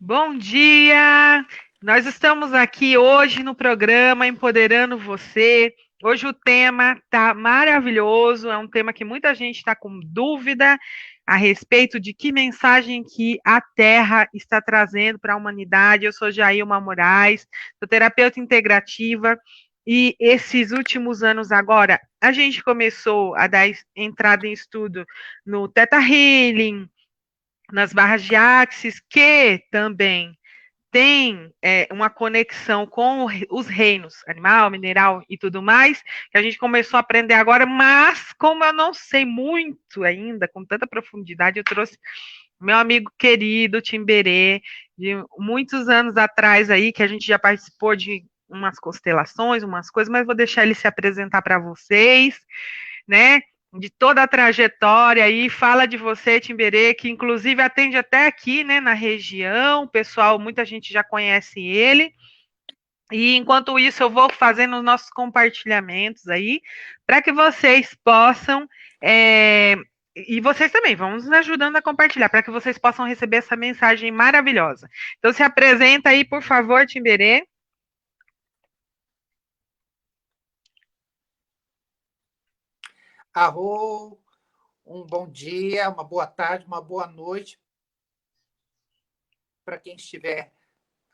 Bom dia! Nós estamos aqui hoje no programa Empoderando Você. Hoje o tema está maravilhoso, é um tema que muita gente está com dúvida a respeito de que mensagem que a Terra está trazendo para a humanidade. Eu sou Jailma Moraes, sou terapeuta integrativa e esses últimos anos agora, a gente começou a dar entrada em estudo no Theta Healing, nas barras de Axis, que também tem uma conexão com os reinos animal, mineral e tudo mais, que a gente começou a aprender agora, mas como eu não sei muito ainda, com tanta profundidade, eu trouxe meu amigo querido Timberê, de muitos anos atrás aí, que a gente já participou de umas constelações, umas coisas, mas vou deixar ele se apresentar para vocês, né? De toda a trajetória aí, fala de você, Timberê, que inclusive atende até aqui, né, na região, pessoal, muita gente já conhece ele. E enquanto isso, eu vou fazendo os nossos compartilhamentos aí, para que vocês possam, e vocês também, vamos nos ajudando a compartilhar, para que vocês possam receber essa mensagem maravilhosa. Então, se apresenta aí, por favor, Timberê. Arro, um bom dia, uma boa tarde, uma boa noite para quem estiver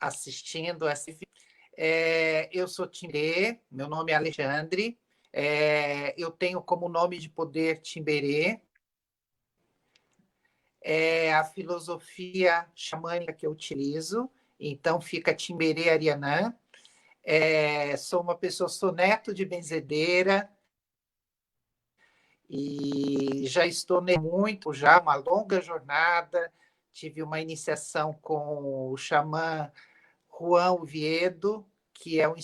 assistindo essa. Eu sou Timberê, meu nome é Alexandre, eu tenho como nome de poder Timberê, é a filosofia xamânica que eu utilizo, então fica Timberê Arianã. Sou uma pessoa, sou neto de benzedeira, e já estou muito, já uma longa jornada. Tive uma iniciação com o xamã Juan Oviedo, que é o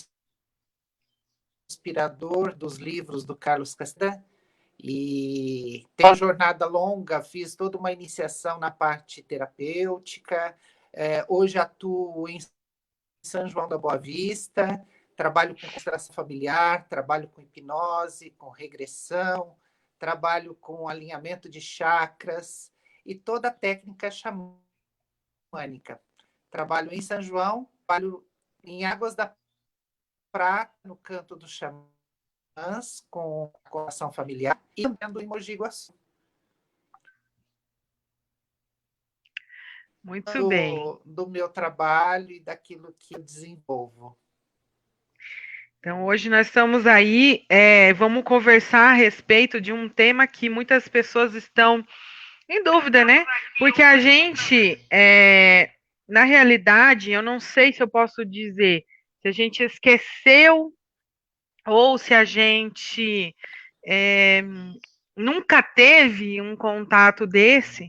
inspirador dos livros do Carlos Castaneda, e tem uma jornada longa, fiz toda uma iniciação na parte terapêutica. Hoje atuo em São João da Boa Vista, trabalho com constelação familiar, trabalho com hipnose, com regressão, trabalho com alinhamento de chakras e toda a técnica xamânica. Trabalho em São João, trabalho em Águas da Prata, no Canto dos Xamãs, com a ação familiar, e também em Mogi Guaçu. Muito bem. Do meu trabalho e daquilo que eu desenvolvo. Então, hoje nós estamos aí, vamos conversar a respeito de um tema que muitas pessoas estão em dúvida, né? Porque a gente, na realidade, eu não sei se eu posso dizer se a gente esqueceu ou se a gente é, nunca teve um contato desse,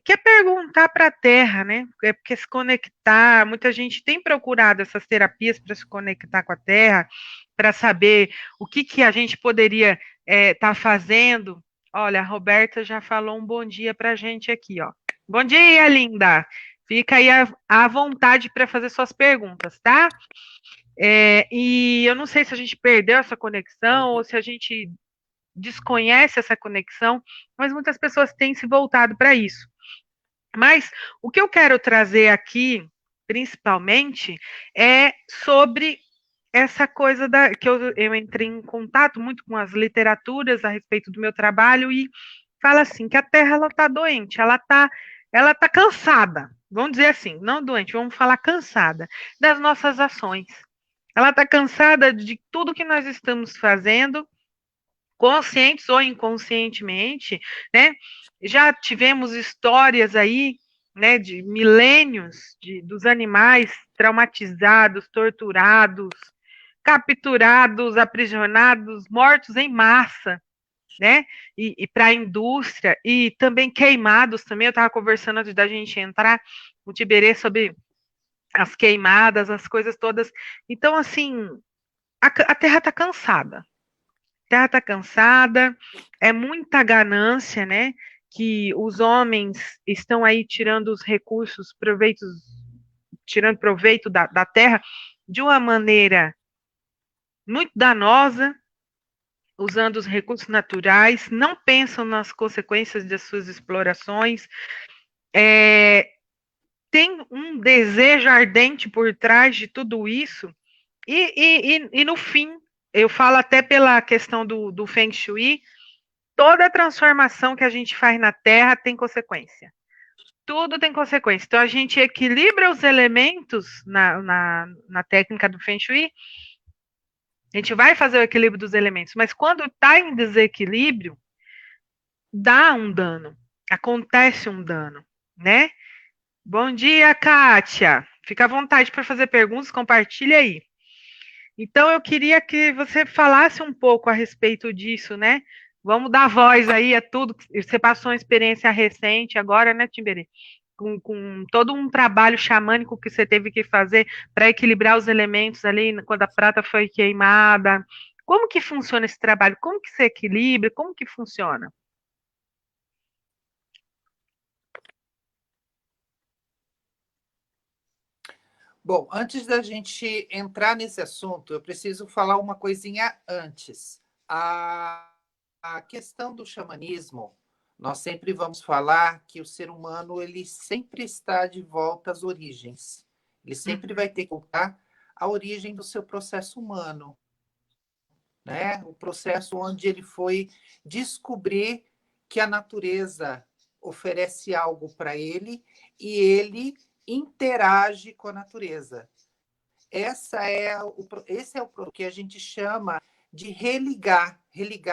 quer perguntar para a Terra, né? É porque se conectar, muita gente tem procurado essas terapias para se conectar com a Terra, para saber o que, que a gente poderia estar fazendo. Olha, a Roberta já falou um bom dia para a gente aqui, ó. Bom dia, linda! Fica aí à vontade para fazer suas perguntas, tá? E eu não sei se a gente perdeu essa conexão ou se a gente desconhece essa conexão, mas muitas pessoas têm se voltado para isso. Mas o que eu quero trazer aqui, principalmente, é sobre essa coisa que eu entrei em contato muito com as literaturas a respeito do meu trabalho e fala assim que a Terra ela está doente, ela tá cansada, vamos dizer assim, não doente, vamos falar cansada das nossas ações. Ela está cansada de tudo que nós estamos fazendo, conscientes ou inconscientemente, né? Já tivemos histórias aí, né, de milênios dos animais traumatizados, torturados, capturados, aprisionados, mortos em massa, né? E para a indústria e também queimados também. Eu estava conversando antes da gente entrar no Tiberê sobre as queimadas, as coisas todas. Então, assim, a Terra está cansada. Terra está cansada, é muita ganância, né? Que os homens estão aí tirando os recursos, tirando proveito da terra de uma maneira muito danosa, usando os recursos naturais, não pensam nas consequências das suas explorações, tem um desejo ardente por trás de tudo isso. E no fim, eu falo até pela questão do Feng Shui, toda transformação que a gente faz na Terra tem consequência. Tudo tem consequência. Então, a gente equilibra os elementos na técnica do Feng Shui. A gente vai fazer o equilíbrio dos elementos, mas quando está em desequilíbrio, dá um dano, acontece um dano, né? Bom dia, Kátia. Fica à vontade para fazer perguntas, compartilha aí. Então, eu queria que você falasse um pouco a respeito disso, né? Vamos dar voz aí a tudo. Você passou uma experiência recente agora, né, Timberê? Com todo um trabalho xamânico que você teve que fazer para equilibrar os elementos ali quando a prata foi queimada. Como que funciona esse trabalho? Como que você equilibra? Como que funciona? Bom, antes da gente entrar nesse assunto, eu preciso falar uma coisinha antes. A questão do xamanismo, nós sempre vamos falar que o ser humano ele sempre está de volta às origens. Ele sempre vai ter que voltar à origem do seu processo humano, né? O processo onde ele foi descobrir que a natureza oferece algo para ele e ele interage com a natureza. Esse é o que a gente chama de religar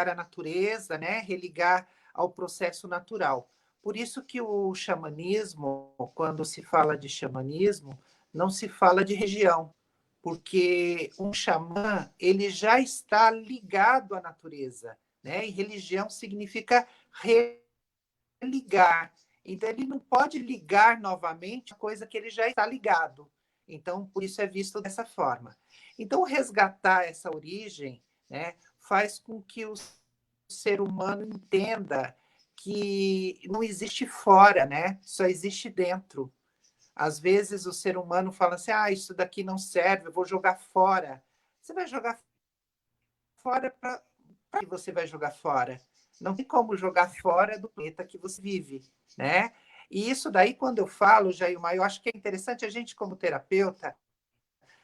a natureza, né? Religar ao processo natural. Por isso que o xamanismo, quando se fala de xamanismo, não se fala de região, porque um xamã ele já está ligado à natureza, né? E religião significa religar. Então ele não pode ligar novamente a coisa que ele já está ligado. Então por isso é visto dessa forma. Então resgatar essa origem, né, faz com que o ser humano entenda que não existe fora, né? Só existe dentro. Às vezes o ser humano fala assim: ah, isso daqui não serve, eu vou jogar fora. Você vai jogar fora para que você vai jogar fora? Não tem como jogar fora do planeta que você vive, né? E isso daí, quando eu falo, Jailmar, eu acho que é interessante a gente, como terapeuta,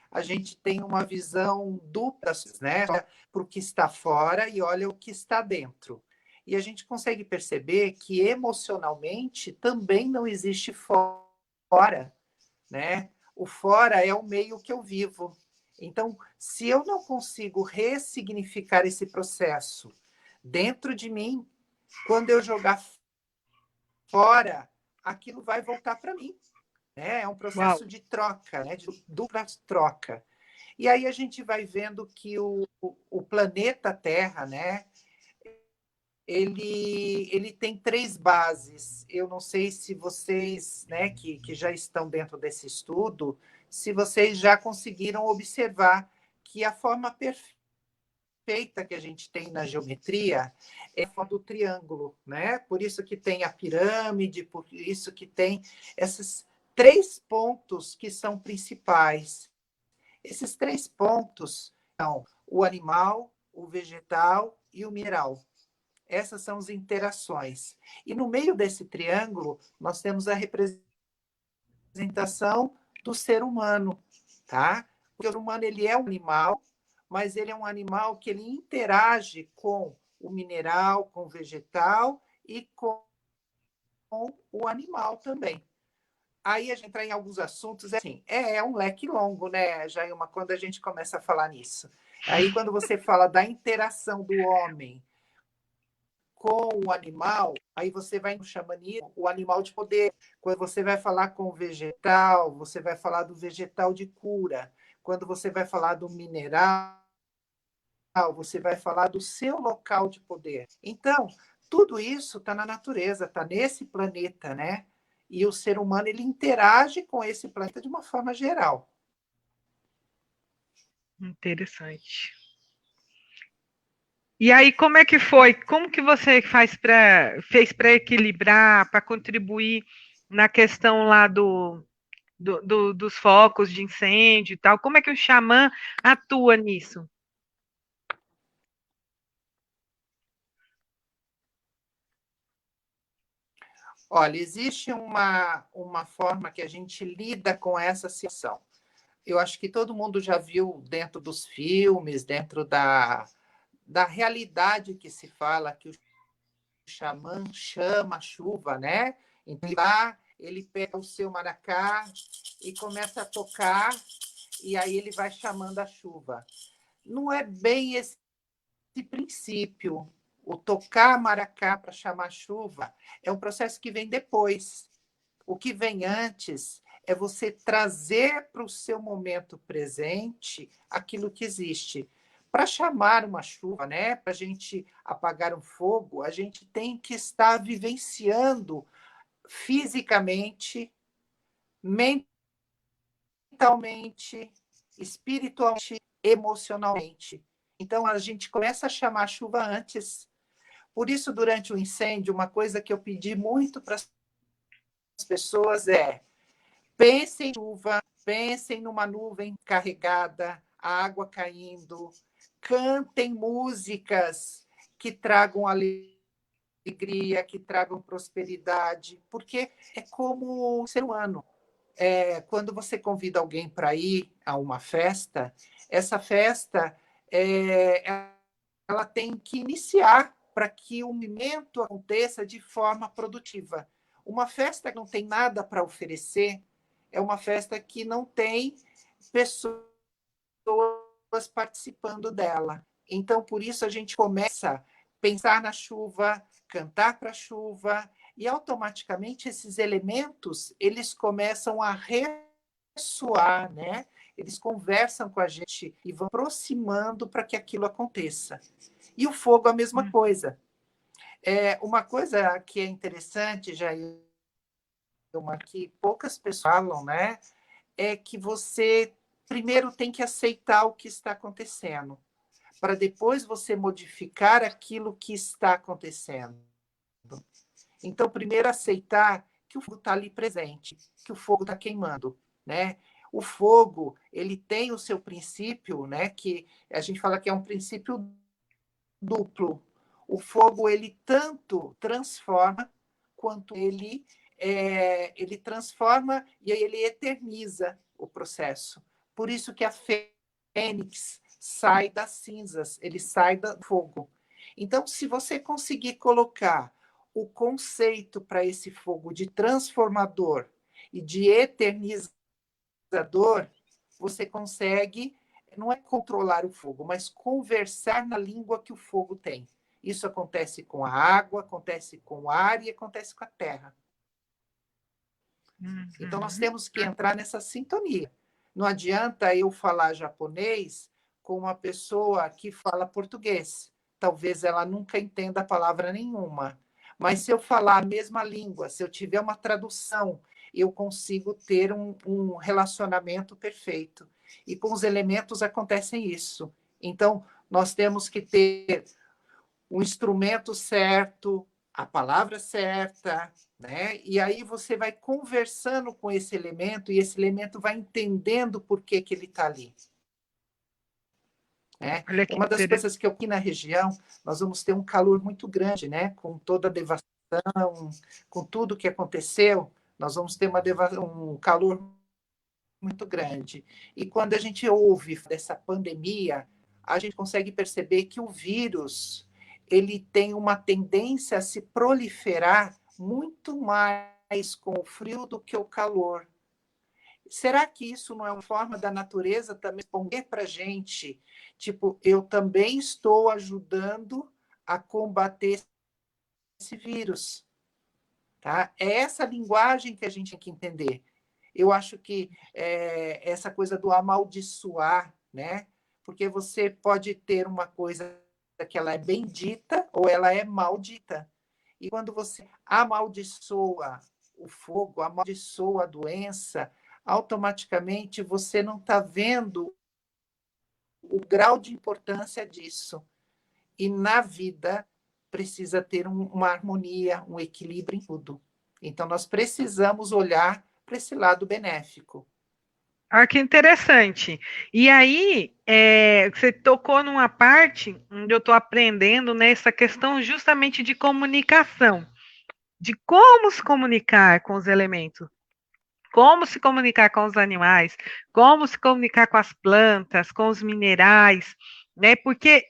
a gente tem uma visão dupla, né? Para o que está fora e olha o que está dentro. E a gente consegue perceber que emocionalmente também não existe fora, né? O fora é o meio que eu vivo. Então, se eu não consigo ressignificar esse processo dentro de mim, quando eu jogar fora, aquilo vai voltar para mim. Né? É um Uau. processo de troca, né? De dupla troca. E aí a gente vai vendo que o planeta Terra, né? Ele tem três bases. Eu não sei se vocês, né, que já estão dentro desse estudo, se vocês já conseguiram observar que a forma perfeita que a gente tem na geometria é a forma do triângulo, né? Por isso que tem a pirâmide, por isso que tem esses três pontos que são principais. Esses três pontos são o animal, o vegetal e o mineral. Essas são as interações. E no meio desse triângulo, nós temos a representação do ser humano, tá? O ser humano ele é um animal, mas ele é um animal que ele interage com o mineral, com o vegetal e com o animal também. Aí a gente entra em alguns assuntos, assim, é um leque longo, né, Jailma, quando a gente começa a falar nisso. Aí quando você fala da interação do homem com o animal, aí você vai no xamanismo, o animal de poder. Quando você vai falar com o vegetal, você vai falar do vegetal de cura. Quando você vai falar do mineral, você vai falar do seu local de poder. Então, tudo isso está na natureza, está nesse planeta, né? E o ser humano ele interage com esse planeta de uma forma geral. Interessante. E aí, como é que foi? Como que você fez para equilibrar, para contribuir na questão lá dos focos de incêndio e tal? Como é que o xamã atua nisso? Olha, existe uma forma que a gente lida com essa situação. Eu acho que todo mundo já viu dentro dos filmes, dentro da realidade que se fala, que o xamã chama a chuva, né? Então, lá ele pega o seu maracá e começa a tocar, e aí ele vai chamando a chuva. Não é bem esse princípio. O tocar maracá para chamar chuva é um processo que vem depois. O que vem antes é você trazer para o seu momento presente aquilo que existe. Para chamar uma chuva, né? Para a gente apagar um fogo, a gente tem que estar vivenciando fisicamente, mentalmente, espiritualmente, emocionalmente. Então a gente começa a chamar a chuva antes. Por isso, durante o incêndio, uma coisa que eu pedi muito para as pessoas é: pensem em chuva, pensem numa nuvem carregada, água caindo, cantem músicas que tragam alegria, que tragam prosperidade, porque é como o ser humano. Quando você convida alguém para ir a uma festa, essa festa ela tem que iniciar para que o movimento aconteça de forma produtiva. Uma festa que não tem nada para oferecer é uma festa que não tem pessoas participando dela. Então, por isso, a gente começa a pensar na chuva, cantar para a chuva, e automaticamente esses elementos eles começam a ressoar, né? Eles conversam com a gente e vão aproximando para que aquilo aconteça. E o fogo, a mesma coisa. Uma coisa que é interessante, Jair, que poucas pessoas falam, né? É que você primeiro tem que aceitar o que está acontecendo, para depois você modificar aquilo que está acontecendo. Então, primeiro aceitar que o fogo está ali presente, que o fogo está queimando, né? O fogo, ele tem o seu princípio, né? Que a gente fala que é um princípio duplo. O fogo, ele tanto transforma, quanto ele transforma e aí ele eterniza o processo. Por isso que a fênix sai das cinzas, ele sai do fogo. Então, se você conseguir colocar o conceito para esse fogo de transformador e de eternizador, você consegue, não é controlar o fogo, mas conversar na língua que o fogo tem. Isso acontece com a água, acontece com o ar e acontece com a terra. Então, nós temos que entrar nessa sintonia. Não adianta eu falar japonês com uma pessoa que fala português. Talvez ela nunca entenda palavra nenhuma. Mas se eu falar a mesma língua, se eu tiver uma tradução, eu consigo ter um relacionamento perfeito. E com os elementos acontece isso. Então, nós temos que ter o instrumento certo, a palavra certa, né? E aí você vai conversando com esse elemento e esse elemento vai entendendo por que, que ele está ali. Né? Olha que Uma das interessante. coisas que aqui na região nós vamos ter um calor muito grande, né? Com toda a devastação, com tudo que aconteceu, nós vamos ter um calor muito grande. E quando a gente ouve dessa pandemia, a gente consegue perceber que o vírus ele tem uma tendência a se proliferar muito mais com o frio do que o calor. Será que isso não é uma forma da natureza também responder para a gente? Tipo, eu também estou ajudando a combater esse vírus. Tá? É essa linguagem que a gente tem que entender. Eu acho que essa coisa do amaldiçoar, né? Porque você pode ter uma coisa que ela é bendita ou ela é maldita. E quando você amaldiçoa o fogo, amaldiçoa a doença, automaticamente você não está vendo o grau de importância disso. E na vida precisa ter uma harmonia, um equilíbrio em tudo. Então, nós precisamos olhar para esse lado benéfico. Ah, que interessante. E aí, você tocou numa parte onde eu estou aprendendo, né, essa questão justamente de comunicação, de como se comunicar com os elementos, como se comunicar com os animais, como se comunicar com as plantas, com os minerais, né? Porque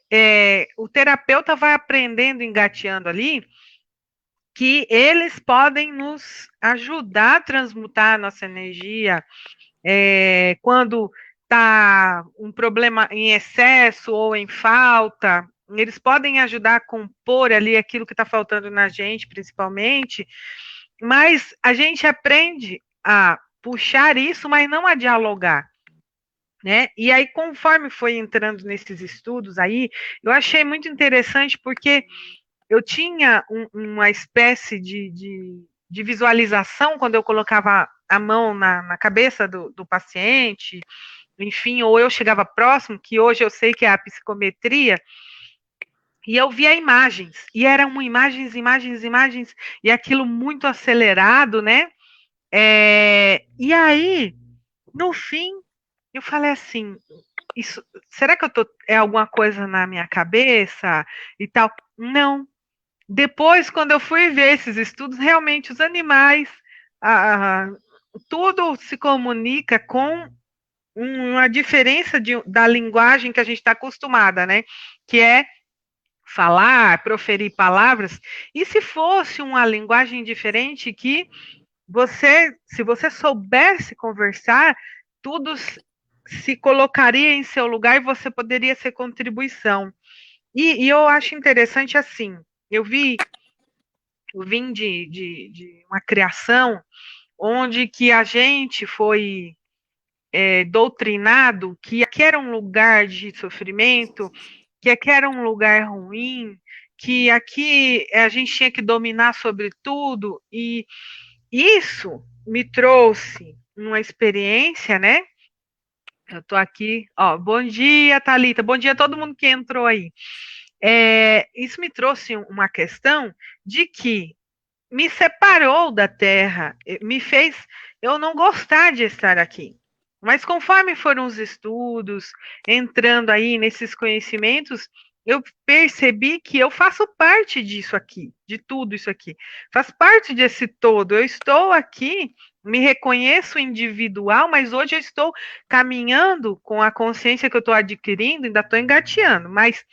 o terapeuta vai aprendendo, engateando ali, que eles podem nos ajudar a transmutar a nossa energia, quando está um problema em excesso ou em falta, eles podem ajudar a compor ali aquilo que está faltando na gente, principalmente, mas a gente aprende a puxar isso, mas não a dialogar. Né? E aí, conforme foi entrando nesses estudos aí, eu achei muito interessante porque eu tinha uma espécie de visualização quando eu colocava a mão na cabeça do paciente, enfim, ou eu chegava próximo, que hoje eu sei que é a psicometria, e eu via imagens, e eram imagens, imagens, imagens, e aquilo muito acelerado, né? E aí, no fim, eu falei assim, isso, será que é alguma coisa na minha cabeça e tal? Não. Depois, quando eu fui ver esses estudos, realmente os animais, ah, tudo se comunica com uma diferença da linguagem que a gente está acostumada, né? Que é falar, proferir palavras. E se fosse uma linguagem diferente que se você soubesse conversar, tudo se colocaria em seu lugar e você poderia ser contribuição. E eu acho interessante assim, eu vim de uma criação onde que a gente foi doutrinado que aqui era um lugar de sofrimento, que aqui era um lugar ruim, que aqui a gente tinha que dominar sobre tudo, e isso me trouxe uma experiência, né? Eu tô aqui, ó, bom dia, Thalita, bom dia a todo mundo que entrou aí. Isso me trouxe uma questão de que me separou da terra, me fez eu não gostar de estar aqui. Mas conforme foram os estudos, entrando aí nesses conhecimentos, eu percebi que eu faço parte disso aqui, de tudo isso aqui. Faz parte desse todo. Eu estou aqui, me reconheço individual, mas hoje eu estou caminhando com a consciência que eu estou adquirindo, ainda estou engateando, mas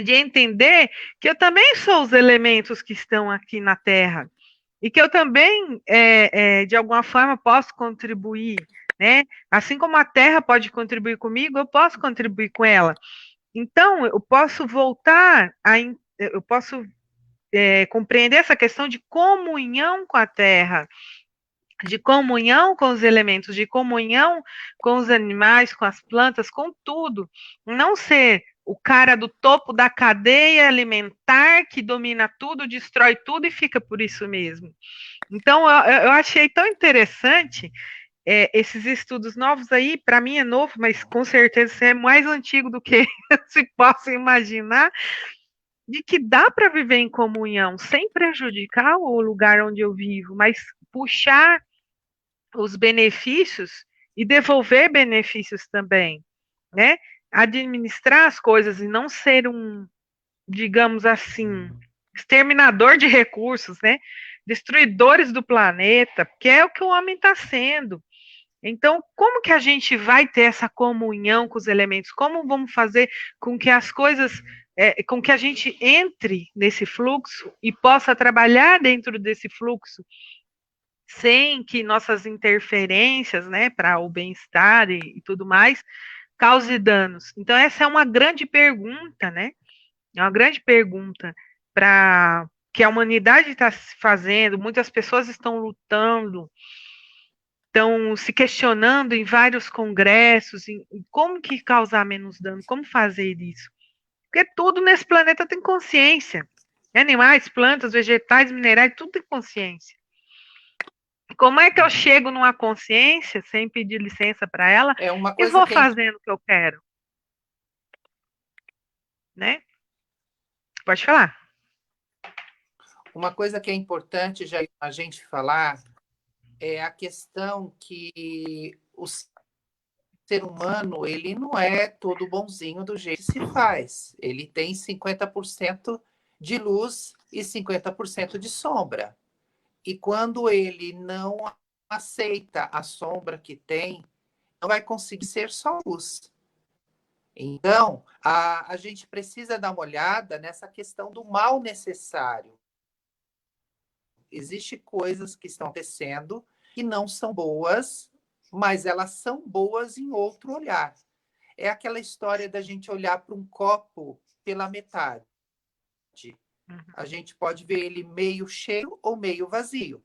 de entender que eu também sou os elementos que estão aqui na Terra e que eu também, de alguma forma, posso contribuir, né? Assim como a Terra pode contribuir comigo, eu posso contribuir com ela. Então, eu posso voltar eu posso compreender essa questão de comunhão com a Terra, de comunhão com os elementos, de comunhão com os animais, com as plantas, com tudo. Não ser o cara do topo da cadeia alimentar que domina tudo, destrói tudo e fica por isso mesmo. Então, eu achei tão interessante esses estudos novos aí, para mim é novo, mas com certeza é mais antigo do que se possa imaginar, de que dá para viver em comunhão sem prejudicar o lugar onde eu vivo, mas puxar os benefícios e devolver benefícios também, né? Administrar as coisas e não ser digamos assim, exterminador de recursos, né? Destruidores do planeta, que é o que o homem está sendo. Então, como que a gente vai ter essa comunhão com os elementos? Como vamos fazer com que as coisas, com que a gente entre nesse fluxo e possa trabalhar dentro desse fluxo sem que nossas interferências, né, para o bem-estar e tudo mais, cause danos? Então, essa é uma grande pergunta, né? É uma grande pergunta para que a humanidade está se fazendo, muitas pessoas estão lutando, estão se questionando em vários congressos, em como que causar menos dano, como fazer isso. Porque tudo nesse planeta tem consciência. Animais, plantas, vegetais, minerais, tudo tem consciência. Como é que eu chego numa consciência sem pedir licença para ela e vou fazendo o que eu quero? Né? Pode falar. Uma coisa que é importante já a gente falar é a questão que o ser humano ele não é todo bonzinho do jeito que se faz. Ele tem 50% de luz e 50% de sombra. E quando ele não aceita a sombra que tem, não vai conseguir ser só luz. Então, a gente precisa dar uma olhada nessa questão do mal necessário. Existem coisas que estão acontecendo que não são boas, mas elas são boas em outro olhar. É aquela história da gente olhar para um copo pela metade. A gente pode ver ele meio cheio ou meio vazio.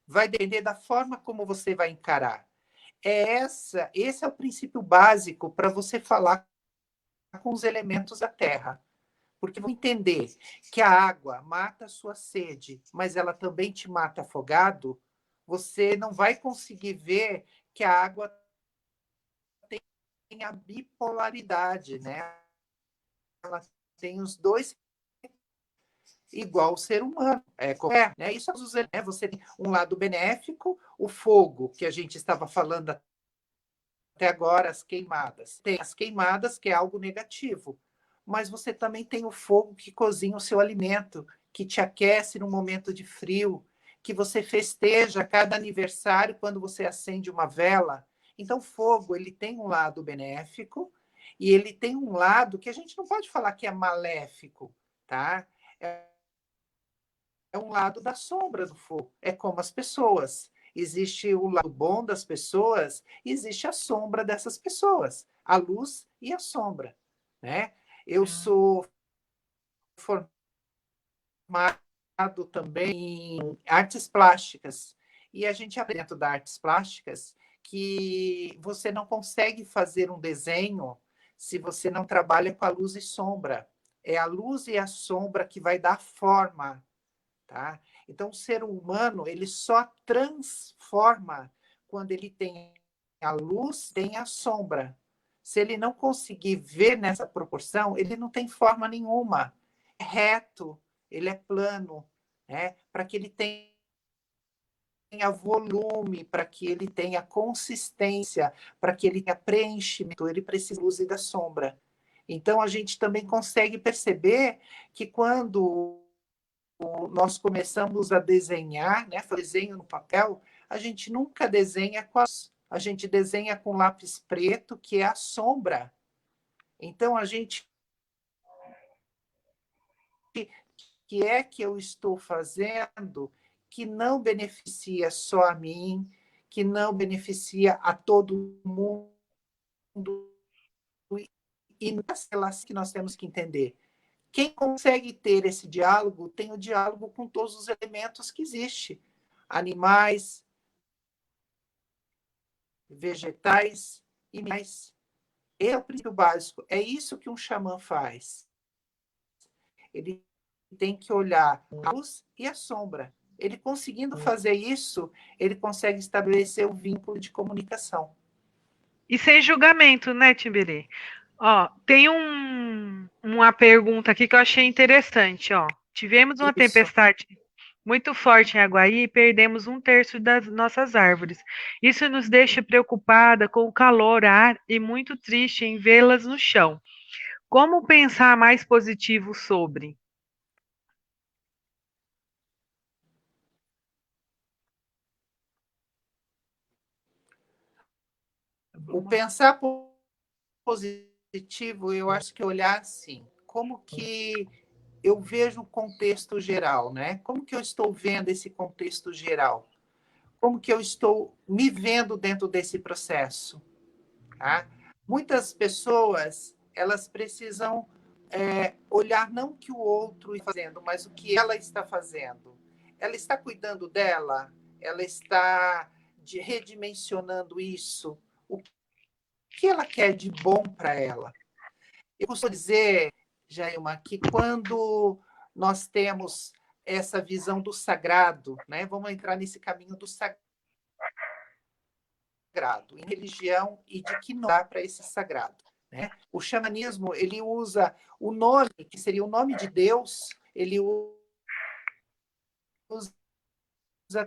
Vai depender da forma como você vai encarar. Esse é o princípio básico para você falar com os elementos da terra. Porque vão entender que a água mata a sua sede, mas ela também te mata afogado, você não vai conseguir ver que a água tem a bipolaridade, né? Ela tem os dois igual o ser humano. Né? Isso é, você tem um lado benéfico, o fogo, que a gente estava falando até agora, as queimadas. Tem as queimadas, que é algo negativo, mas você também tem o fogo que cozinha o seu alimento, que te aquece no momento de frio, que você festeja cada aniversário quando você acende uma vela. Então, o fogo, ele tem um lado benéfico e ele tem um lado que a gente não pode falar que é maléfico, tá? É um lado da sombra do fogo. É como as pessoas. Existe o lado bom das pessoas, existe a sombra dessas pessoas, a luz e a sombra, né? Eu sou formado também em artes plásticas e a gente aprende dentro das artes plásticas que você não consegue fazer um desenho se você não trabalha com a luz e sombra. É a luz e a sombra que vai dar forma. Tá? Então, o ser humano ele só transforma quando ele tem a luz, tem a sombra. Se ele não conseguir ver nessa proporção, ele não tem forma nenhuma. É reto, ele é plano, né? Para que ele tenha volume, para que ele tenha consistência, para que ele tenha preenchimento, ele precisa da luz e da sombra. Então, a gente também consegue perceber que quando nós começamos a desenhar, né, desenho no papel, a gente nunca desenha a gente desenha com lápis preto, que é a sombra. Então a gente que é que eu estou fazendo que não beneficia só a mim, que não beneficia a todo mundo e nas relações que nós temos que entender. Quem consegue ter esse diálogo tem o diálogo com todos os elementos que existem. Animais, vegetais e mais. É o princípio básico. É isso que um xamã faz. Ele tem que olhar a luz e a sombra. Ele conseguindo fazer isso, ele consegue estabelecer o vínculo de comunicação. E sem julgamento, né, Timbiri? Ó, tem uma pergunta aqui que eu achei interessante, ó. Tivemos uma Isso. tempestade muito forte em Aguaí e perdemos um terço das nossas árvores. Isso nos deixa preocupada com o calor, ar e muito triste em vê-las no chão. Como pensar mais positivo sobre? O pensar positivo, eu acho que é olhar assim, como que eu vejo o contexto geral, né? Como que eu estou vendo esse contexto geral? Como que eu estou me vendo dentro desse processo? Tá? Muitas pessoas elas precisam olhar não o que o outro está fazendo, mas o que ela está fazendo. Ela está cuidando dela? Ela está redimensionando isso? O que ela quer de bom para ela? Eu costumo dizer, Jailma, que quando nós temos essa visão do sagrado, né? Vamos entrar nesse caminho do sagrado, em religião e de que não dá para esse sagrado. Né? O xamanismo ele usa o nome, que seria o nome de Deus, ele usa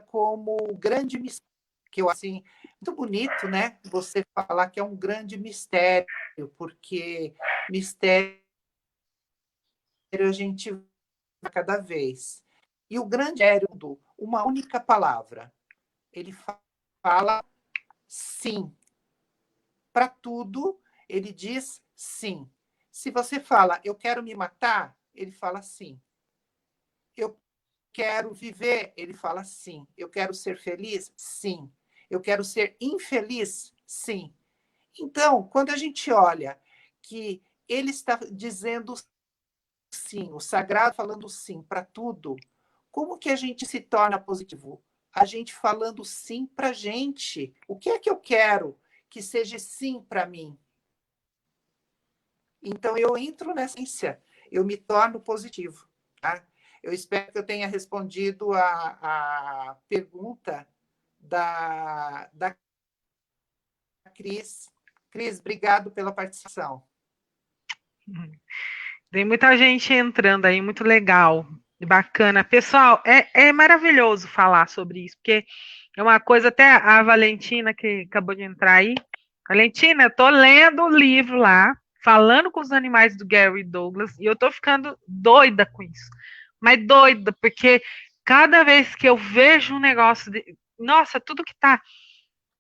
como grande mistério, que eu assim, muito bonito, né? Você falar que é um grande mistério, porque mistério a gente vai cada vez. E o grande Hérito, uma única palavra. Ele fala sim. Para tudo, ele diz sim. Se você fala, eu quero me matar, ele fala sim. Eu quero viver, ele fala sim. Eu quero ser feliz? Sim. Eu quero ser infeliz? Sim. Então, quando a gente olha que ele está dizendo sim, o sagrado falando sim para tudo, como que a gente se torna positivo? A gente falando sim para a gente. O que é que eu quero que seja sim para mim? Então, eu entro nessa essência, eu me torno positivo. Tá? Eu espero que eu tenha respondido a pergunta da Cris. Cris, obrigado pela participação. Tem muita gente entrando aí, muito legal e bacana. Pessoal, é maravilhoso falar sobre isso, porque é uma coisa, até a Valentina, que acabou de entrar aí. Valentina, eu tô lendo o livro lá, falando com os animais do Gary Douglas, e eu tô ficando doida com isso. Mas doida, porque cada vez que eu vejo um negócio nossa, tudo que tá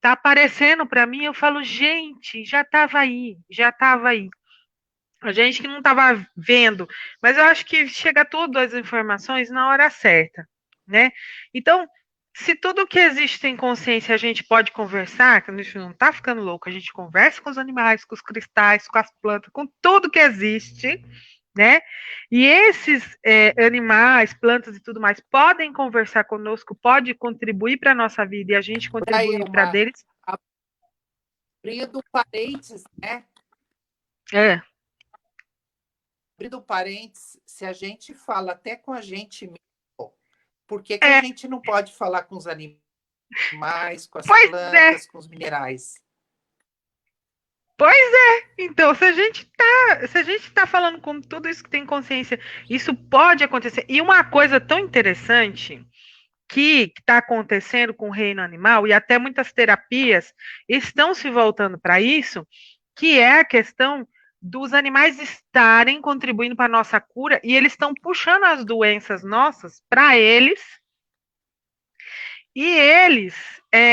aparecendo para mim, eu falo, gente, já estava aí, já estava aí. A gente que não estava vendo, mas eu acho que chega tudo as informações na hora certa, né? Então, se tudo que existe em consciência a gente pode conversar, que a gente não está ficando louco, a gente conversa com os animais, com os cristais, com as plantas, com tudo que existe, né? E esses animais, plantas e tudo mais podem conversar conosco, pode contribuir para a nossa vida e a gente contribuir para Elma, deles. abrindo parênteses, né? É, Abrindo parênteses, se a gente fala até com a gente mesmo, por que que a é, gente não pode falar com os animais, com as pois é. plantas, com os minerais? Pois é, então se a gente tá falando com tudo isso que tem consciência, isso pode acontecer. E uma coisa tão interessante que está acontecendo com o reino animal, e até muitas terapias estão se voltando para isso, que é a questão dos animais estarem contribuindo para a nossa cura, e eles estão puxando as doenças nossas para eles, e eles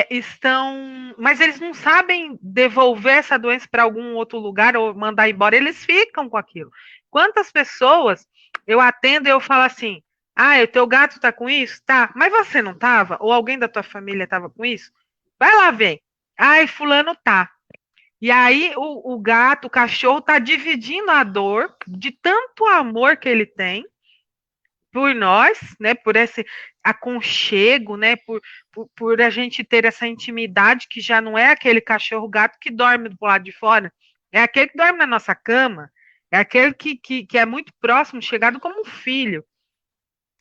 estão. Mas eles não sabem devolver essa doença para algum outro lugar ou mandar embora, eles ficam com aquilo. Quantas pessoas eu atendo e eu falo assim: ah, o teu gato tá com isso? Tá, mas você não tava? Ou alguém da tua família tava com isso? Vai lá ver. Ai, fulano tá. E aí o gato, o cachorro tá dividindo a dor de tanto amor que ele tem por nós, né, por esse aconchego, né, por a gente ter essa intimidade que já não é aquele cachorro gato que dorme do lado de fora, é aquele que dorme na nossa cama, é aquele que é muito próximo, chegado como um filho.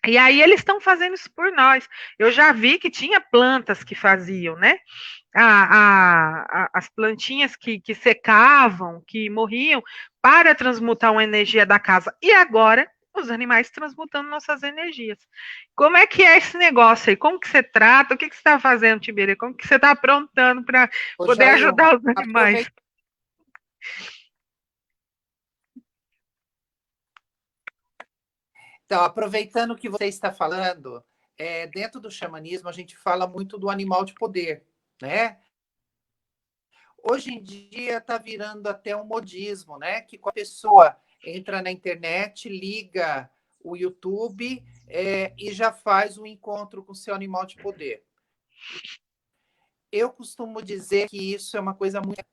E aí eles estão fazendo isso por nós. Eu já vi que tinha plantas que faziam, né? As plantinhas que secavam, que morriam, para transmutar uma energia da casa. E agora, os animais transmutando nossas energias. Como é que é esse negócio aí? Como que você trata? O que você está fazendo, Tiberê? Como que você está aprontando para Ô, poder Jailma, ajudar os animais? então, aproveitando o que você está falando, dentro do xamanismo a gente fala muito do animal de poder, né? Hoje em dia está virando até um modismo, né? Que a pessoa entra na internet, liga o YouTube e já faz um encontro com o seu animal de poder. Eu costumo dizer que isso é uma coisa muito.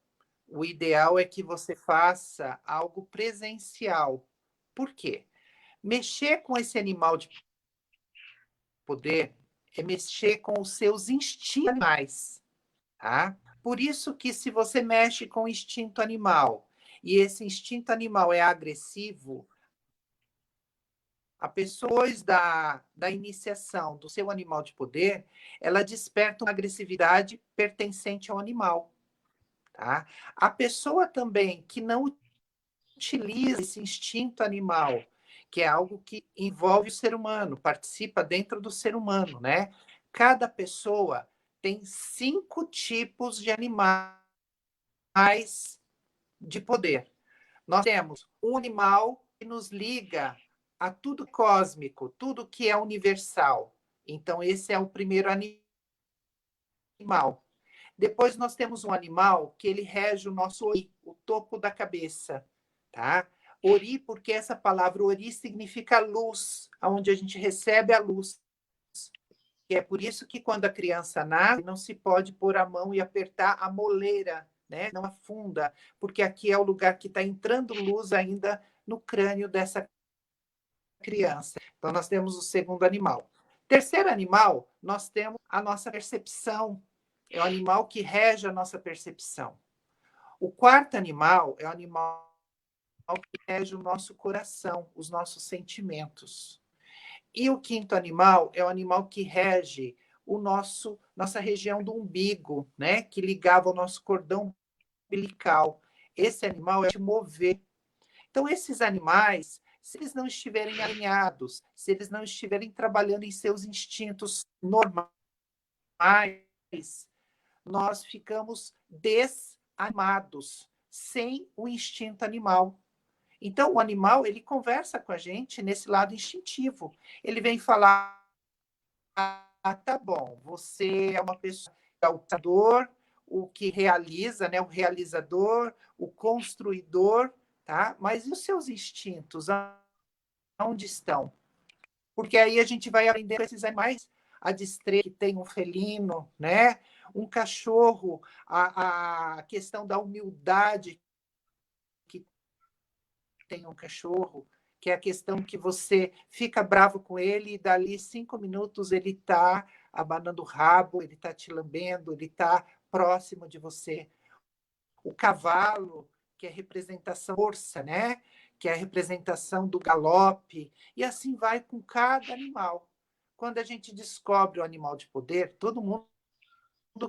O ideal é que você faça algo presencial. Por quê? Mexer com esse animal de poder é mexer com os seus instintos animais, tá? Por isso que se você mexe com o instinto animal e esse instinto animal é agressivo, a pessoa da iniciação do seu animal de poder, ela desperta uma agressividade pertencente ao animal, tá? A pessoa também que não utiliza esse instinto animal, que é algo que envolve o ser humano, participa dentro do ser humano, né? Cada pessoa tem 5 tipos de animais de poder. Nós temos um animal que nos liga a tudo cósmico, tudo que é universal. Então, esse é o primeiro animal. Depois nós temos um animal que ele rege o nosso ori, o topo da cabeça, tá? Ori, porque essa palavra ori significa luz, onde a gente recebe a luz. E é por isso que quando a criança nasce, não se pode pôr a mão e apertar a moleira, né? Não afunda, porque aqui é o lugar que está entrando luz ainda no crânio dessa criança. Então, nós temos o segundo animal. Terceiro animal, nós temos a nossa percepção. É o animal que rege a nossa percepção. O quarto animal é o animal que rege o nosso coração, os nossos sentimentos. E o quinto animal é o animal que rege nossa região do umbigo, né? Que ligava ao nosso cordão umbilical. Esse animal é de mover. Então, esses animais, se eles não estiverem alinhados, se eles não estiverem trabalhando em seus instintos normais, nós ficamos desanimados, sem o instinto animal. Então, o animal, ele conversa com a gente nesse lado instintivo. Ele vem falar, ah, tá bom, você é uma pessoa, é o pensador, o que realiza, né, o realizador, o construidor, tá? Mas e os seus instintos, onde estão? Porque aí a gente vai aprender com esses animais a destreza que tem um felino, né? Um cachorro, a questão da humildade que tem um cachorro, que é a questão que você fica bravo com ele e dali 5 minutos ele está abanando o rabo, ele está te lambendo, ele está próximo de você. O cavalo, que é representação da força, né? Que é a representação do galope, e assim vai com cada animal. Quando a gente descobre o animal de poder, todo mundo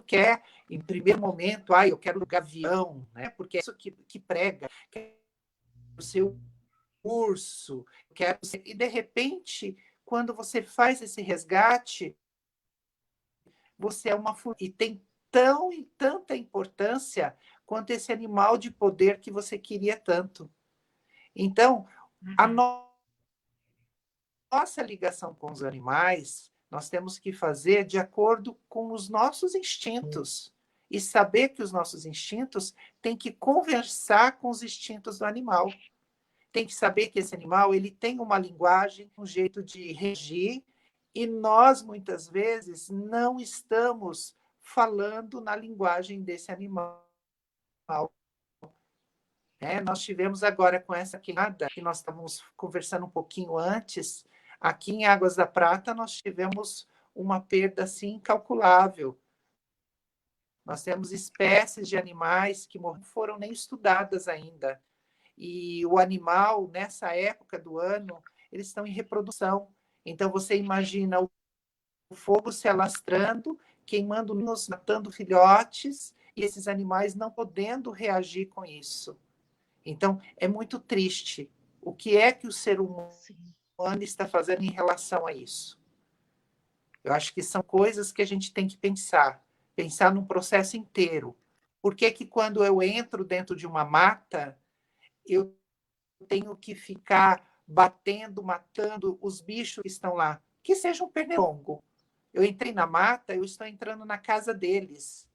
quer, em primeiro momento, eu quero o gavião, né? Porque é isso que prega, quero ser o urso, quero ser... E, de repente, quando você faz esse resgate, você é uma e tem tão e tanta importância quanto esse animal de poder que você queria tanto. Então, a nossa ligação com os animais, nós temos que fazer de acordo com os nossos instintos e saber que os nossos instintos têm que conversar com os instintos do animal. Tem que saber que esse animal ele tem uma linguagem, um jeito de regir, e nós, muitas vezes, não estamos falando na linguagem desse animal. Nós tivemos agora com essa queimada, que nós estávamos conversando um pouquinho antes, aqui em Águas da Prata, nós tivemos uma perda assim incalculável. Nós temos espécies de animais que não foram nem estudadas ainda. E o animal, nessa época do ano, eles estão em reprodução. Então, você imagina o fogo se alastrando, queimando, matando filhotes, e esses animais não podendo reagir com isso. Então, é muito triste. O que é que o ser humano está fazendo em relação a isso? Eu acho que são coisas que a gente tem que pensar num processo inteiro. Por que que quando eu entro dentro de uma mata, eu tenho que ficar batendo, matando os bichos que estão lá? Que seja um pernilongo. Eu entrei na mata, eu estou entrando na casa deles.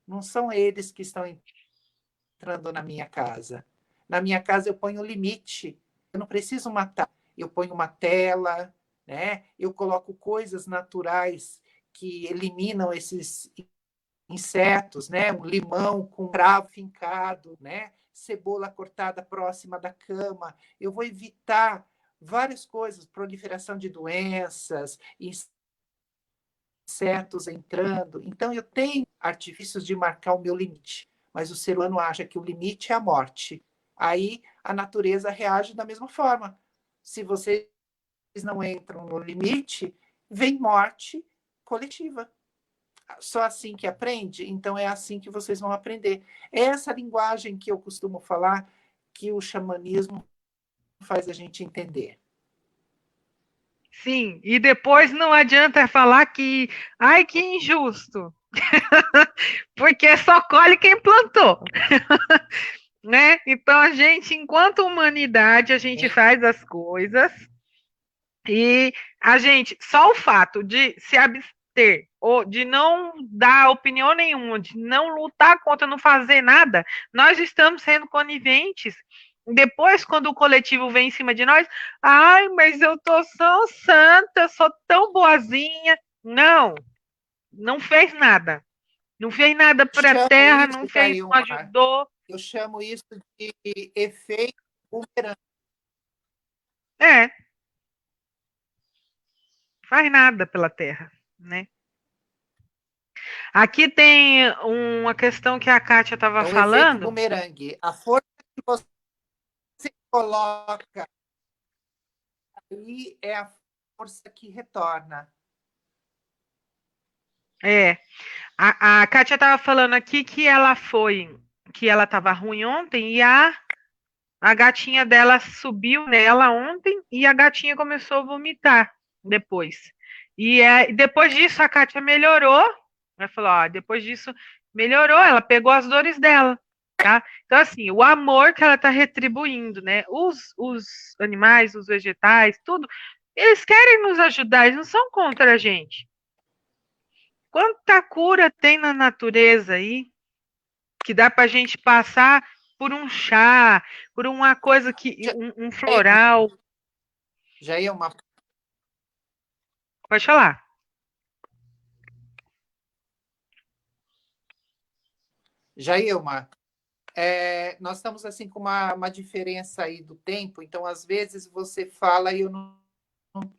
Não são eles que estão entrando na minha casa. Na minha casa eu ponho limite. Eu não preciso matar. Eu ponho uma tela, né? Eu coloco coisas naturais que eliminam esses insetos, né? Um limão com cravo fincado, né? Cebola cortada próxima da cama. Eu vou evitar várias coisas, proliferação de doenças, insetos entrando. Então, eu tenho artifícios de marcar o meu limite, mas o ser humano acha que o limite é a morte. Aí a natureza reage da mesma forma. Se vocês não entram no limite, vem morte coletiva. Só assim que aprende? Então é assim que vocês vão aprender. É essa linguagem que eu costumo falar que o xamanismo faz a gente entender. Sim, e depois não adianta falar que, ai, que injusto, porque só colhe quem plantou, né? Então a gente, enquanto humanidade, a gente faz as coisas, E a gente, só o fato de se abster, ou de não dar opinião nenhuma, de não lutar contra, não fazer nada, nós estamos sendo coniventes. Depois, quando o coletivo vem em cima de nós, ai, mas eu tô tão santa, sou tão boazinha. Não, não fez nada. Não fez nada para a Chamo terra, não isso, fez, não Jailmar, ajudou. eu chamo isso de efeito bumerangue. É, faz nada pela terra, né? Aqui tem uma questão que a Kátia estava É um efeito falando. bumerangue. A força que você coloca aí é a força que retorna. É, a Kátia estava falando aqui que ela estava ruim ontem e a gatinha dela subiu nela ontem e a gatinha começou a vomitar depois. Depois disso a Kátia melhorou. Ela falou, ó, depois disso melhorou, ela pegou as dores dela, tá? Então, assim, o amor que ela está retribuindo, né? Os animais, os vegetais, tudo, eles querem nos ajudar, eles não são contra a gente. Quanta cura tem na natureza aí que dá para a gente passar por um chá, por uma coisa que um floral. Já é uma. Pode falar. Jailma, nós estamos assim com uma diferença aí do tempo, então às vezes você fala e eu não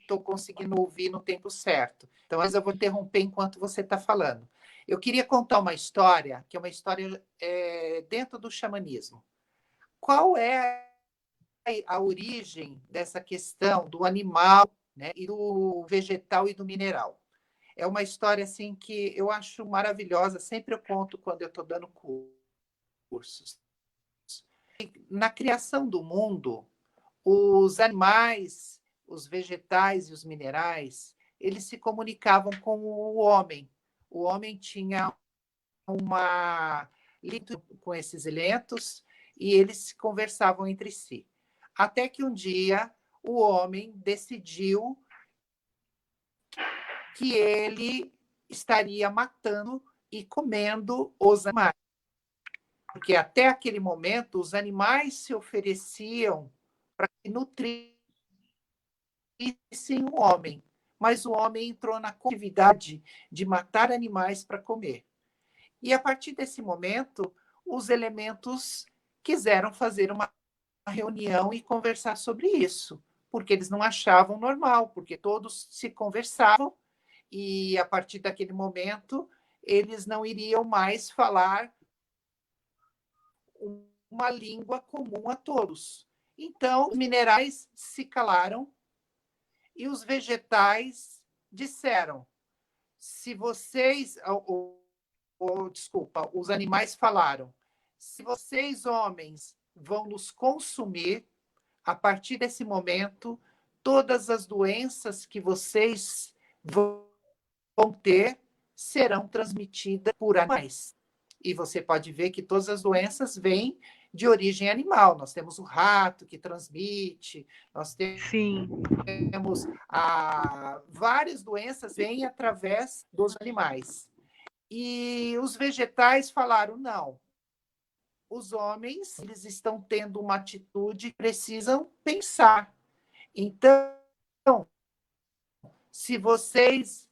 estou conseguindo ouvir no tempo certo. Então, às vezes eu vou interromper enquanto você está falando. Eu queria contar uma história, que é uma história dentro do xamanismo. Qual é a origem dessa questão do animal, né, e do vegetal e do mineral? É uma história assim que eu acho maravilhosa, sempre eu conto quando eu estou dando cursos. Na criação do mundo, os animais, os vegetais e os minerais, eles se comunicavam com o homem. O homem tinha uma lida com esses elementos e eles conversavam entre si. Até que um dia o homem decidiu que ele estaria matando e comendo os animais. Porque até aquele momento os animais se ofereciam para que nutrissem o homem. Mas o homem entrou na atividade de matar animais para comer. E a partir desse momento, os elementos quiseram fazer uma reunião e conversar sobre isso, porque eles não achavam normal, porque todos se conversavam e a partir daquele momento eles não iriam mais falar uma língua comum a todos. Então, os minerais se calaram e os vegetais disseram: se vocês, desculpa, os animais falaram, se vocês, homens, vão nos consumir, a partir desse momento, todas as doenças que vocês vão ter serão transmitidas por animais. E você pode ver que todas as doenças vêm de origem animal. Nós temos o rato que transmite, nós Sim. temos várias doenças vêm através dos animais. E os vegetais falaram, não, os homens eles estão tendo uma atitude, precisam pensar. Então, se vocês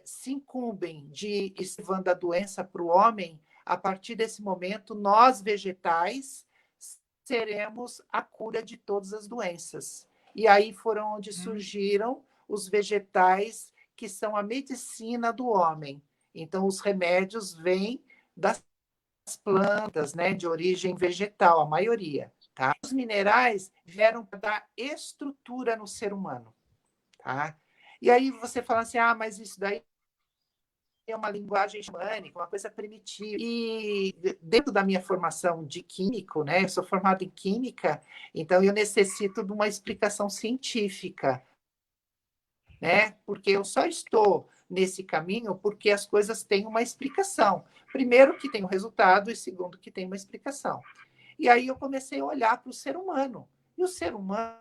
se incumbem de levando a doença para o homem, a partir desse momento, nós vegetais seremos a cura de todas as doenças. E aí foram onde surgiram os vegetais, que são a medicina do homem. Então, os remédios vêm das plantas, né, de origem vegetal, a maioria. Tá? Os minerais vieram para dar estrutura no ser humano. Tá? E aí você fala assim, mas isso daí é uma linguagem xamânica, uma coisa primitiva. E dentro da minha formação de químico, né, eu sou formado em química, então eu necessito de uma explicação científica, né? Porque eu só estou nesse caminho porque as coisas têm uma explicação. Primeiro que tem um resultado e segundo que tem uma explicação. E aí eu comecei a olhar para o ser humano. E o ser humano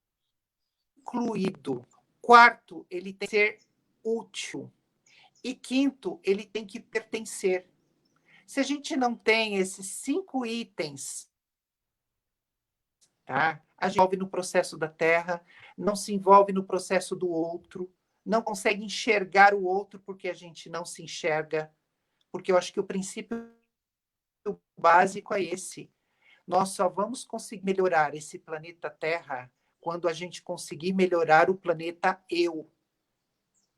incluído. Quarto, ele tem que ser útil. E quinto, ele tem que pertencer. Se a gente não tem esses 5 itens, tá? A gente se envolve no processo da Terra, não se envolve no processo do outro, não consegue enxergar o outro porque a gente não se enxerga, porque eu acho que o princípio básico é esse. Nós só vamos conseguir melhorar esse planeta Terra quando a gente conseguir melhorar o planeta eu.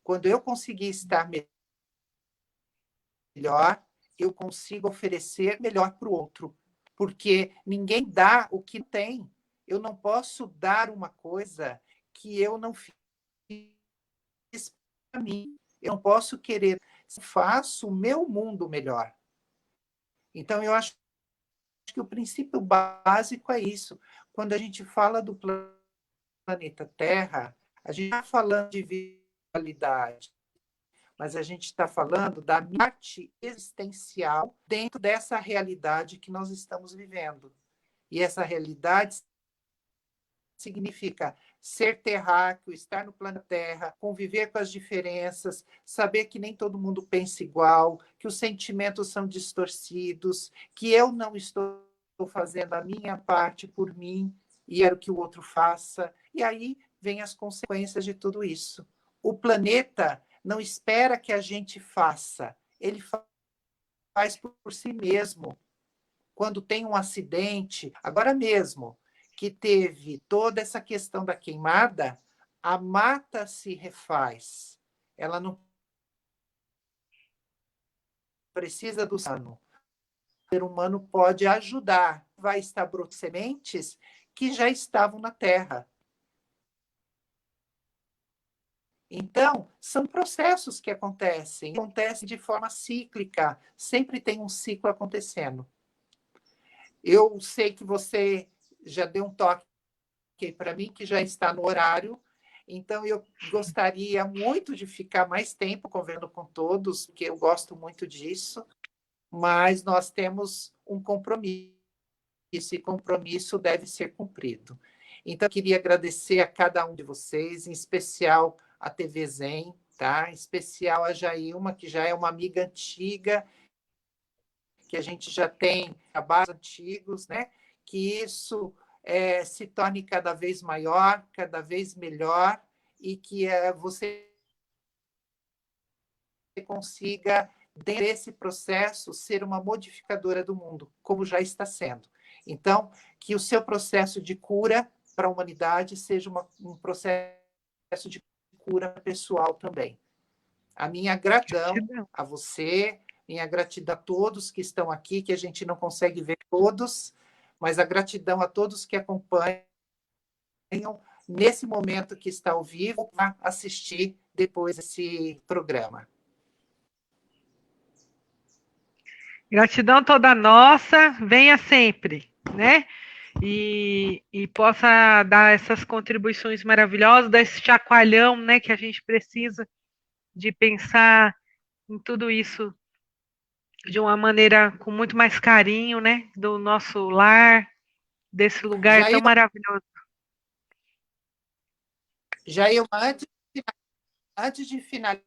Quando eu conseguir estar melhor, eu consigo oferecer melhor para o outro. Porque ninguém dá o que tem. Eu não posso dar uma coisa que eu não fiz para mim. Eu não posso querer. Faço o meu mundo melhor. Então, eu acho que o princípio básico é isso. Quando a gente fala do planeta Terra, a gente está falando de virtualidade, mas a gente está falando da parte existencial dentro dessa realidade que nós estamos vivendo. E essa realidade significa ser terráqueo, estar no planeta Terra, conviver com as diferenças, saber que nem todo mundo pensa igual, que os sentimentos são distorcidos, que eu não estou fazendo a minha parte por mim e quero que o outro faça. E aí vem as consequências de tudo isso. O planeta não espera que a gente faça, ele faz por si mesmo. Quando tem um acidente, agora mesmo, que teve toda essa questão da queimada, a mata se refaz. Ela não precisa do humano. O ser humano pode ajudar. Vai estar brotando sementes que já estavam na terra. Então, são processos que acontecem de forma cíclica, sempre tem um ciclo acontecendo. Eu sei que você já deu um toque para mim, que já está no horário, então eu gostaria muito de ficar mais tempo conversando com todos, porque eu gosto muito disso, mas nós temos um compromisso, e esse compromisso deve ser cumprido. Então, eu queria agradecer a cada um de vocês, em especial a TV Zen, tá? Em especial a Jailma, que já é uma amiga antiga, que a gente já tem trabalhos antigos, né? Que isso se torne cada vez maior, cada vez melhor, e que você consiga, dentro desse processo, ser uma modificadora do mundo, como já está sendo. Então, que o seu processo de cura para a humanidade seja um processo de cura pessoal também. A minha gratidão a você, minha gratidão a todos que estão aqui, que a gente não consegue ver todos, mas a gratidão a todos que acompanham nesse momento que está ao vivo, para assistir depois esse programa. Gratidão toda nossa, venha sempre, né? E possa dar essas contribuições maravilhosas, dar esse chacoalhão, né, que a gente precisa de pensar em tudo isso de uma maneira com muito mais carinho, né, do nosso lar, desse lugar tão maravilhoso. Jair, antes de finalizar,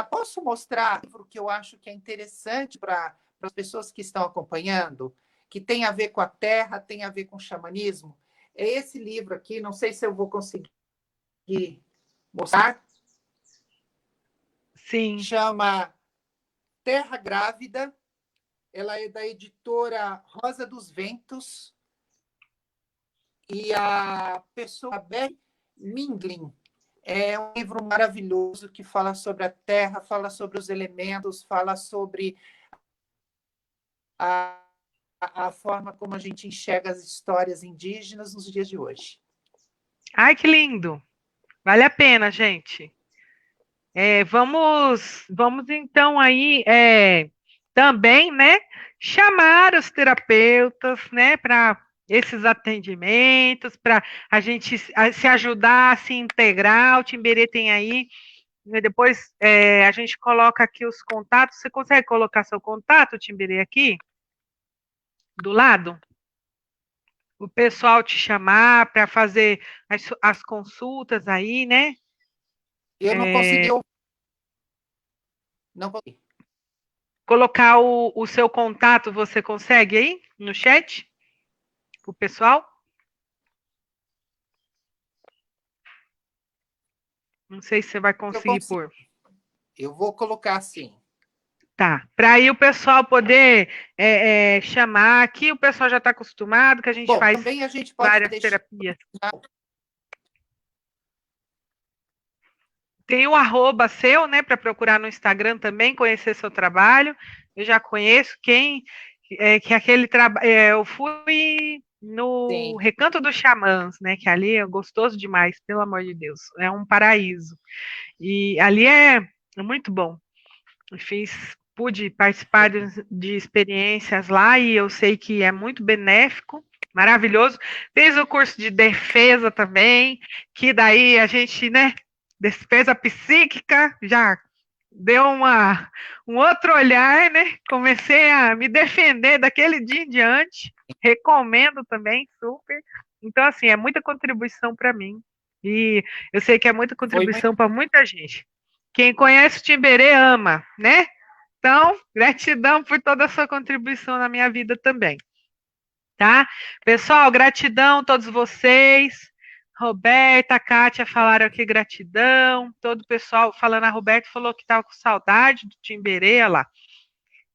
posso mostrar um livro que eu acho que é interessante para as pessoas que estão acompanhando, que tem a ver com a terra, tem a ver com o xamanismo? É esse livro aqui, não sei se eu vou conseguir mostrar. Sim. Chama Terra Grávida. Ela é da editora Rosa dos Ventos. E a pessoa Beth Minglin. É um livro maravilhoso que fala sobre a terra, fala sobre os elementos, fala sobre a forma como a gente enxerga as histórias indígenas nos dias de hoje. Ai, que lindo! Vale a pena, gente. Vamos então aí também, né, chamar os terapeutas, né, para esses atendimentos, para a gente se ajudar, se integrar. O Timberê tem aí, né, depois a gente coloca aqui os contatos. Você consegue colocar seu contato, Timberê, aqui do lado? o pessoal te chamar para fazer as consultas aí, né? Eu não consegui ouvir. Não consegui. Colocar o seu contato, você consegue aí no chat? O pessoal? Não sei se você vai conseguir pôr. Eu vou colocar assim. Tá. Para aí o pessoal poder chamar. Aqui o pessoal já está acostumado, que a gente faz também a gente pode várias terapias. Tem o arroba seu, né, para procurar no Instagram também, conhecer seu trabalho. Eu já conheço que aquele trabalho. Eu fui no Recanto dos Xamãs, né, que ali é gostoso demais, pelo amor de Deus. É um paraíso. E ali é muito bom. Pude participar de experiências lá e eu sei que é muito benéfico, maravilhoso. Fiz o curso de defesa também, que daí a gente, né, defesa psíquica, já deu um outro olhar, né? Comecei a me defender daquele dia em diante. Recomendo também, super. Então, assim, é muita contribuição para mim. E eu sei que é muita contribuição para muita gente. Quem conhece o Timberê ama, né? Então, gratidão por toda a sua contribuição na minha vida também. Tá? Pessoal, gratidão a todos vocês. Roberta, Kátia falaram aqui gratidão. Todo o pessoal falando, a Roberta falou que estava com saudade do Timberê lá,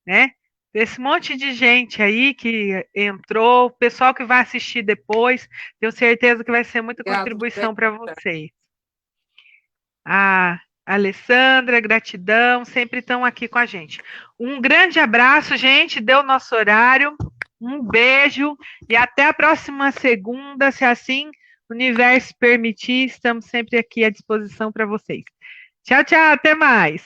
né? Esse monte de gente aí que entrou, o pessoal que vai assistir depois, tenho certeza que vai ser muita contribuição para vocês. A Alessandra, gratidão, sempre estão aqui com a gente. Um grande abraço, gente, deu nosso horário. Um beijo e até a próxima segunda, se assim o universo permitir, estamos sempre aqui à disposição para vocês. Tchau, tchau, até mais.